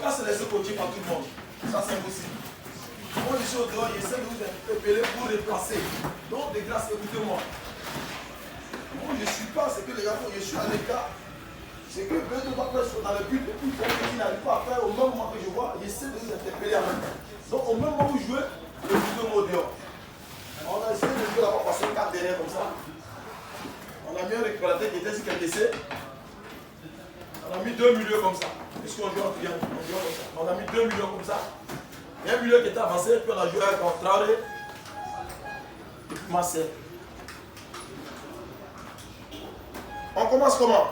pas se laisser coacher par tout le monde. Ça, c'est impossible. Moi, je suis au dehors, j'essaie de vous interpeller pour replacer. Donc, de grâce, écoutez-moi. Moi, je ne suis pas, c'est que les gars, je suis à l'écart. C'est que eux ne pas faire dans le but, et puis ils n'arrivent pas à faire au même moment que je vois, j'essaie de vous interpeller en même temps. Donc, au même moment où je jouais, le but au dehors. On a essayé de jouer là-bas, passer 4 derrière comme ça. On a mis un récupérateur qui était sur quelques essais. On a mis 2 milieux comme ça. Puisqu'on joue en triangle, on a mis 2 milieux comme ça. Il y a un milieu qui était avancé, puis on a joué avec Traoré. Et puis Marcel. On commence comment?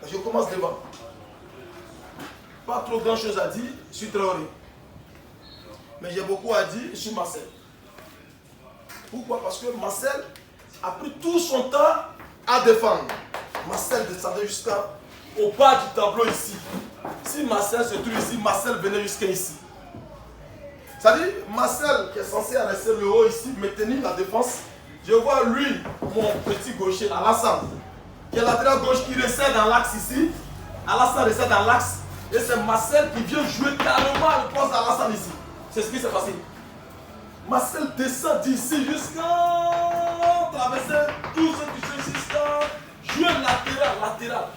Je commence devant. Pas trop grand chose à dire sur Traoré. Mais j'ai beaucoup à dire sur Marcel. Pourquoi? Parce que Marcel a pris tout son temps à défendre. Marcel descendait jusqu'au bas du tableau ici. Si Marcel se trouve ici, Marcel venait jusqu'à ici. C'est-à-dire, Marcel qui est censé rester le haut ici, me tenir la défense. Je vois lui, mon petit gaucher, Alassane, qui est latéral gauche, qui restait dans l'axe ici. Alassane restait dans l'axe. Et c'est Marcel qui vient jouer carrément le poste d'Alassane ici. C'est ce qui s'est passé. Marcel descend d'ici jusqu'à traverser tout ce qui se jusqu'à jouer latéral.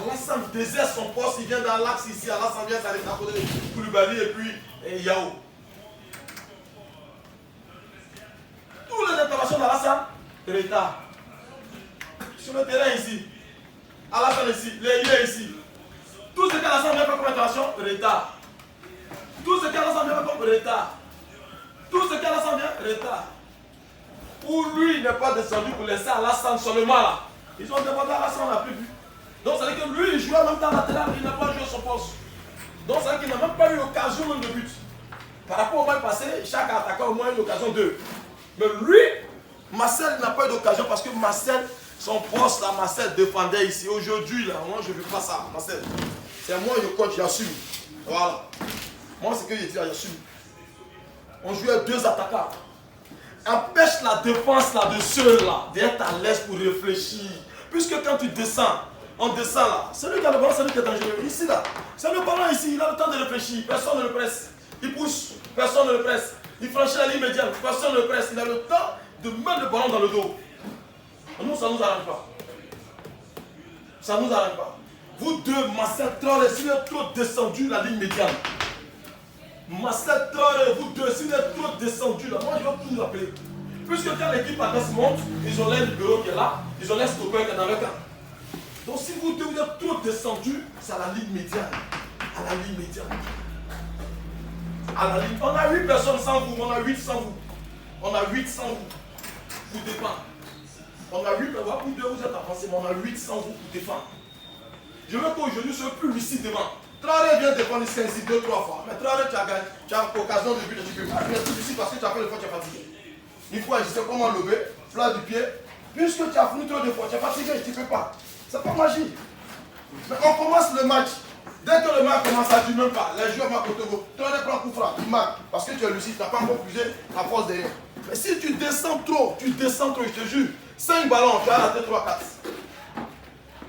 Alassane désert son poste, il vient dans l'axe ici. Alassane vient s'arrêter à côté de Koulibaly et puis Yao. Toutes les interventions d'Alassane, retard. Sur le terrain ici, Alassane ici, les liens ici. Tout ce qu'Alassane vient faire comme intervention, retard. Tout ce qu'Alassane vient faire comme retard. Tout ce qu'Alassane vient, retard. Pour lui, il n'est pas descendu pour laisser Alassane seulement là. Ils ont demandé à Alassane, on n'a plus vu. Donc ça veut dire que lui, il jouait en même temps latéral, il n'a pas joué son poste. Donc ça veut dire qu'il n'a même pas eu l'occasion même de but. Par rapport au match passé, chaque attaquant a au moins une occasion de. Mais lui, Marcel n'a pas eu d'occasion parce que Marcel, son poste là, Marcel défendait ici. Aujourd'hui, là, moi je ne veux pas ça, Marcel. C'est moi le coach, j'assume. Voilà. Moi, c'est que je dis, j'assume. On jouait 2 attaquants. Empêche la défense là, de ceux-là d'être à l'aise pour réfléchir. Puisque quand tu descends, on descend là. Celui qui a le ballon, c'est lui qui est dangereux. Ici là, c'est le ballon ici, il a le temps de réfléchir. Personne ne le presse. Il pousse, personne ne le presse. Il franchit la ligne médiane, personne ne le presse. Il a le temps de mettre le ballon dans le dos. Nous, ça ne nous arrange pas. Ça ne nous arrange pas. Vous deux, Marcel Traoré, s'il est trop descendu la ligne médiane. Marcel Traoré, vous deux, s'il est trop descendu là, moi je vais tout vous appeler. Puisque quand l'équipe adverse monte, ils ont l'air libéraux qui est là, ils ont l'air stopper qui est dans le camp. Donc si vous deux, vous êtes trop descendu, c'est à la ligne médiane. À la ligne médiane. À la ligne. On a 8 personnes sans vous, on a 8 sans vous. On a 8 sans vous. Vous défendre. On a 8 personnes, vous deux, vous êtes avancés, mais on a 8 sans vous pour défendre. Je veux qu'aujourd'hui, je ne sois plus ici devant. Traoré vient défendre ici 2-3 fois. Mais Traoré, tu as gagné, tu as l'occasion de but et tu peux pas. Tu es tout ici parce que tu as fait le fois, tu es fatigué. Une fois, je sais comment lever, plat du pied. Puisque tu as fini trop de fois, tu es fatigué, tu ne peux pas. C'est pas magique. Mais on commence le match. Dès que le match commence, ça ne dit même pas. Les joueurs marquent au Togo. Traoré prend coup franc, il marque. Parce que tu es lucide, tu n'as pas encore puisé la force derrière. Mais si tu descends trop, je te jure. 5 ballons, tu as raté 3-4.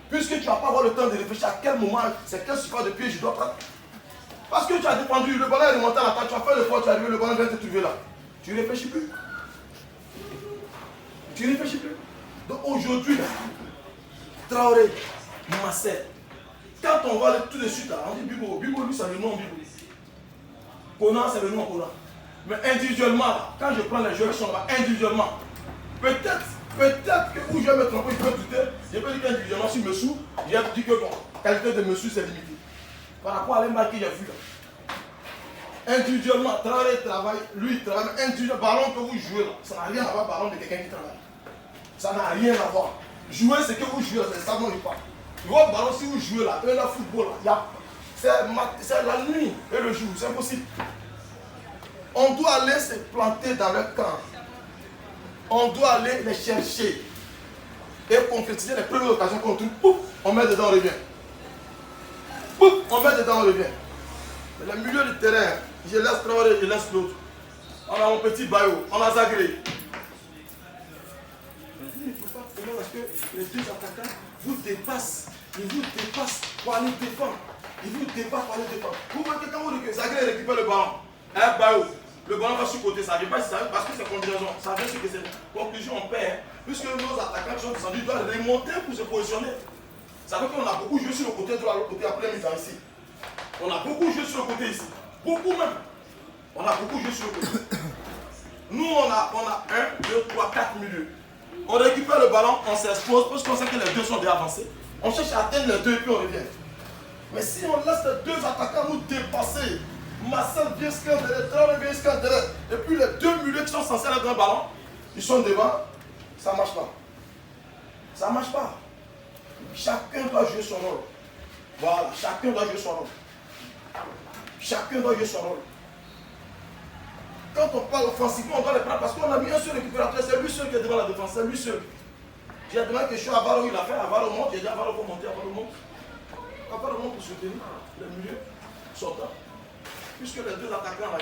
Puisque tu n'as pas avoir le temps de réfléchir à quel moment, c'est quel support de pied je dois prendre. Parce que tu as défendu, le ballon est remonté à l'attaque, tu as fait le fort, tu es arrivé, le ballon vient te trouver là. Tu ne réfléchis plus. Tu ne réfléchis plus. Donc aujourd'hui, Traoré, Marcel, quand on voit tout de suite, là, on dit Bibo, Bibo lui c'est le nom Bibo. Conan c'est le nom Conan. Mais individuellement, là, quand je prends les joueurs qui sont là, individuellement, peut-être que où je vais me tromper, je peux douter, je peux dire qu'individuellement, si Messou, j'ai dit que bon, la qualité de Messou c'est limité. Par rapport à l'Emba que j'ai vu là. Individuellement, Traoré travaille, lui il travaille, individuellement, ballon que vous jouez là, ça n'a rien à voir ballon de quelqu'un qui travaille. Ça n'a rien à voir. Jouer, c'est que vous jouez, c'est ça, non, il pas. Votre ballon, si vous jouez là, le football là, c'est la nuit et le jour, c'est impossible. On doit aller se planter dans leur camp. On doit aller les chercher et concrétiser les premières occasions qu'on trouve. Pouf, on met dedans, on revient. Pouf, on met dedans, on revient. Mais le milieu du terrain, je laisse Traoré, je laisse l'autre. On a mon petit Bayo, on a Zagré. Il ne faut pas comment parce que les deux attaquants vous dépassent. Ils vous dépassent pour aller défendre. Il vous débat par le départ. Vous voyez que quand vous Zagreb récupère le ballon, un baillot, le ballon va sur le côté, ça ne vient pas parce que c'est combinaison. Ça vient sur que c'est conclusion, on perd. Puisque nos attaquants qui sont descendus doivent remonter pour se positionner. Ça veut qu'on a beaucoup joué sur le côté droit, le côté après mi-temps ici. On a beaucoup joué sur le côté ici. Beaucoup même. On a beaucoup joué sur le côté. Nous, on a 1, 2, 3, 4 milieux. On récupère le ballon, on s'expose parce qu'on sait que les deux sont déjà avancés. On cherche à atteindre les deux et puis on revient. Mais si on laisse les deux attaquants nous dépasser, Marcel vient scanner, Traoré vient scanner, et puis les deux milieux qui sont censés être dans le ballon, ils sont devant, ça ne marche pas. Ça ne marche pas. Chacun doit jouer son rôle. Voilà, chacun doit jouer son rôle. Chacun doit jouer son rôle. Quand on parle offensivement, on doit les prendre parce qu'on a mis un seul récupérateur, c'est lui seul qui est devant la défense, c'est lui seul. J'ai demandé que je suis à Avaro, il a fait, Avaro monte, j'ai dit Avaro faut monter, Avaro monte. Avaro monte pour soutenir le milieu sortant. Puisque les deux attaquants là,